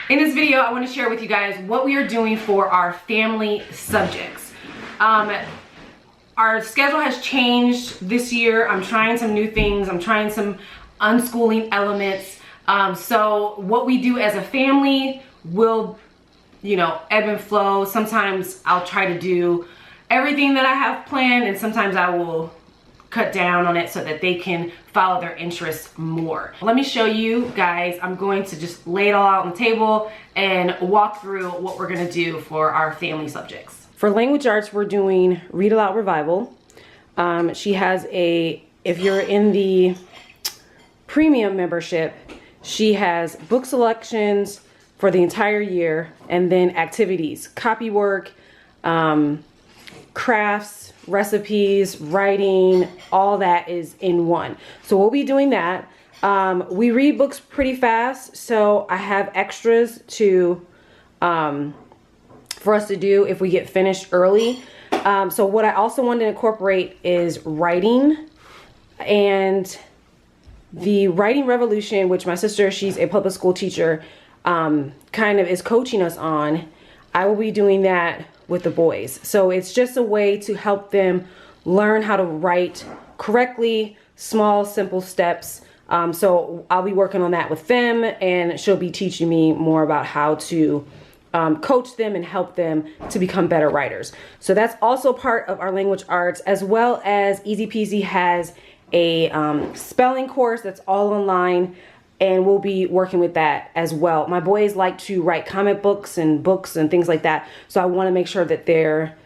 In this video, I want to share with you guys what we are doing for our family subjects. Our schedule has changed this year. I'm trying some new things. I'm trying some unschooling elements. So what we do as a family will, ebb and flow. Sometimes I'll try to do everything that I have planned, and sometimes I will cut down on it so that they can follow their interests more. Let me show you guys. I'm going to just lay it all out on the table and walk through what we're gonna do for our family subjects. For language arts, we're doing Read Aloud Revival. She has if you're in the premium membership, she has book selections for the entire year, and then activities, copy work, crafts, recipes, writing, all that is in one. So we'll be doing that. We read books pretty fast, so I have extras to for us to do if we get finished early. So what I also wanted to incorporate is writing, and the writing revolution, which my sister, she's a public school teacher, kind of is coaching us on. I will be doing that with the boys. So it's just a way to help them learn how to write correctly, small, simple steps. So I'll be working on that with them, and she'll be teaching me more about how to coach them and help them to become better writers. So that's also part of our language arts, as well as Easy Peasy has a spelling course that's all online, and we'll be working with that as well. My boys like to write comic books and things like that, so I want to make sure that they're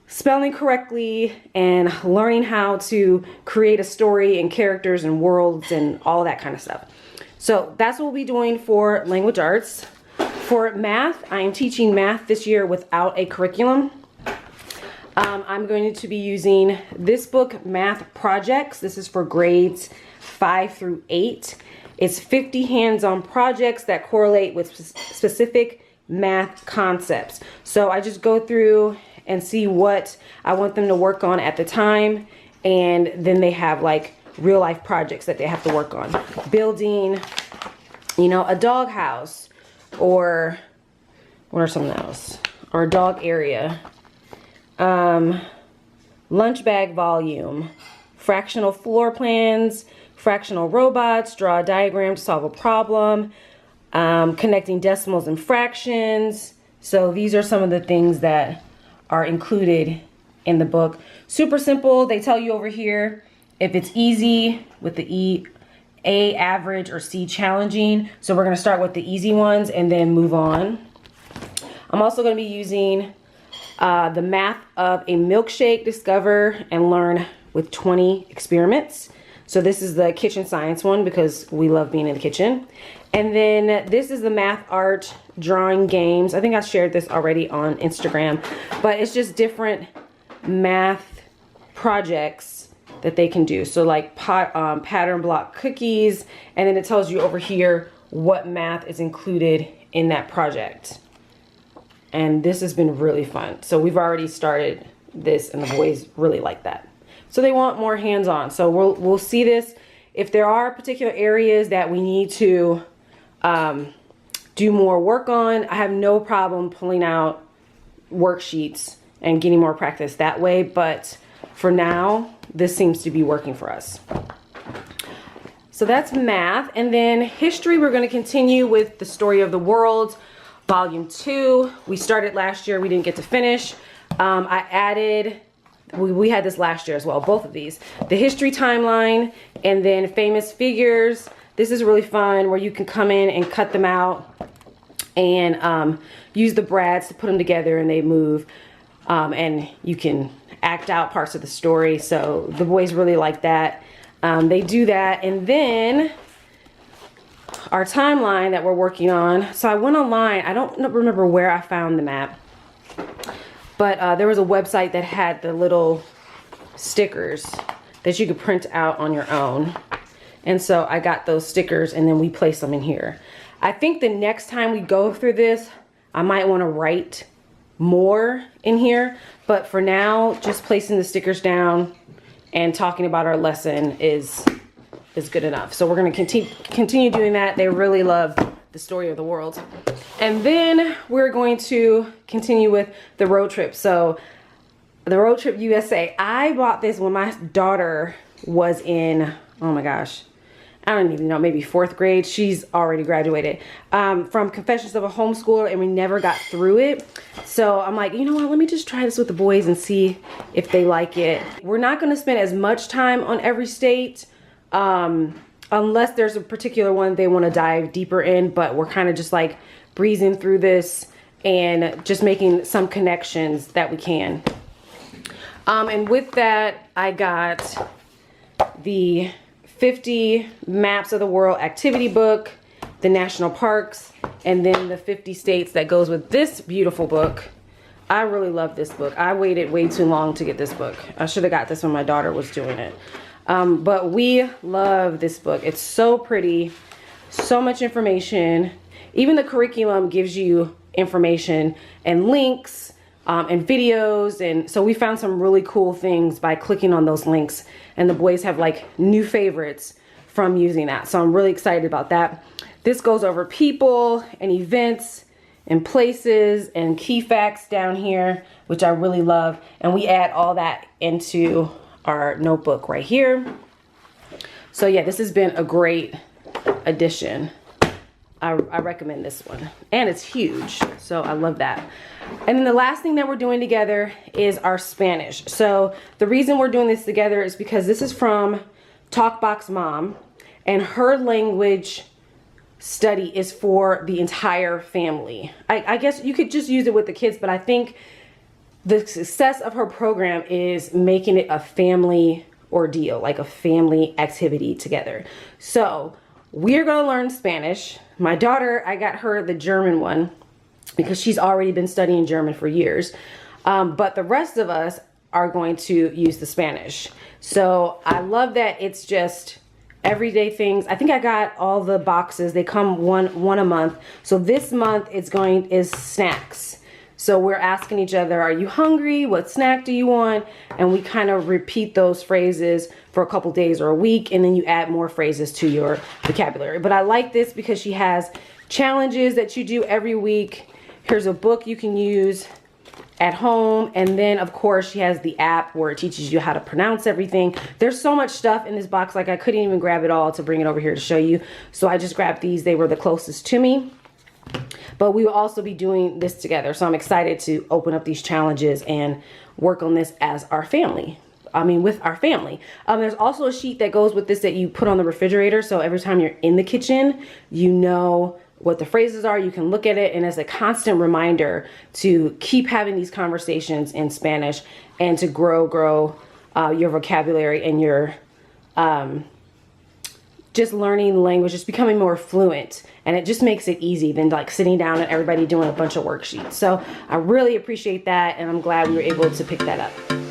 spelling correctly and learning how to create a story and characters and worlds and all that kind of stuff. So that's what we'll be doing for language arts. For math, I am teaching math this year without a curriculum. I'm going to be using this book, Math Projects. This is for grades 5 through 8. It's 50 hands-on projects that correlate with specific math concepts. So I just go through and see what I want them to work on at the time, and then they have like real life projects that they have to work on. Building, a dog house, or what are something else? Or a dog area. Lunch bag volume, fractional floor plans, fractional robots, draw a diagram to solve a problem, connecting decimals and fractions. So these are some of the things that are included in the book. Super simple. They tell you over here if it's easy with the E, A average, or C challenging. So we're going to start with the easy ones and then move on. I'm also going to be using the math of a milkshake, discover and learn with 20 experiments. So this is the kitchen science one because we love being in the kitchen. And then this is the math art drawing games. I think I shared this already on Instagram, but it's just different math projects that they can do. So like pattern block cookies, and then it tells you over here what math is included in that project. And this has been really fun. So we've already started this, and the boys really like that. So they want more hands-on. So we'll see this. If there are particular areas that we need to do more work on, I have no problem pulling out worksheets and getting more practice that way. But for now, this seems to be working for us. So that's math. And then history, we're going to continue with the Story of the World, Volume 2. We started last year. We didn't get to finish. I added... We had this last year as well, both of these. The history timeline, and then famous figures. This is really fun where you can come in and cut them out and use the brads to put them together, and they move. And you can act out parts of the story. So the boys really like that. They do that. And then our timeline that we're working on. So I went online. I don't remember where I found the map. But there was a website that had the little stickers that you could print out on your own. And so I got those stickers, and then we placed them in here. I think the next time we go through this, I might want to write more in here. But for now, just placing the stickers down and talking about our lesson is good enough. So we're going to continue doing that. They really love the story of the world. And then we're going to continue with the road trip. So the Road Trip USA, I bought this when my daughter was in, oh my gosh, I don't even know, maybe 4th grade. She's already graduated from Confessions of a Homeschooler, and we never got through it. So I'm like, you know what, let me just try this with the boys and see if they like it. We're not going to spend as much time on every state unless there's a particular one they want to dive deeper in, but we're kind of just like breezing through this and just making some connections that we can. And with that, I got the 50 Maps of the World activity book, the national parks, and then the 50 states that goes with this beautiful book. I really love this book. I waited way too long to get this book. I should have got this when my daughter was doing it. But we love this book. It's so pretty, so much information. Even the curriculum gives you information and links and videos, and so we found some really cool things by clicking on those links, and the boys have like new favorites from using that, so I'm really excited about that. This goes over people and events and places and key facts down here, which I really love, and we add all that into our notebook right here. So yeah, this has been a great addition. I recommend this one, and it's huge, so I love that. And then the last thing that we're doing together is our Spanish. So the reason we're doing this together is because this is from Talkbox Mom, and her language study is for the entire family. I guess you could just use it with the kids, but I think the success of her program is making it a family ordeal, like a family activity together. So we're gonna learn Spanish. My daughter, I got her the German one because she's already been studying German for years. But the rest of us are going to use the Spanish. So I love that it's just everyday things. I think I got all the boxes. They come one a month. So this month is snacks. So we're asking each other, are you hungry? What snack do you want? And we kind of repeat those phrases for a couple days or a week, and then you add more phrases to your vocabulary. But I like this because she has challenges that you do every week. Here's a book you can use at home, and then of course she has the app where it teaches you how to pronounce everything. There's so much stuff in this box, like I couldn't even grab it all to bring it over here to show you. So I just grabbed these. They were the closest to me. But we will also be doing this together. So I'm excited to open up these challenges and work on this as our family. With our family. There's also a sheet that goes with this that you put on the refrigerator. So every time you're in the kitchen, you know what the phrases are. You can look at it, and as a constant reminder to keep having these conversations in Spanish and to grow your vocabulary and your just learning language, just becoming more fluent, and it just makes it easy than like sitting down and everybody doing a bunch of worksheets. So I really appreciate that, and I'm glad we were able to pick that up.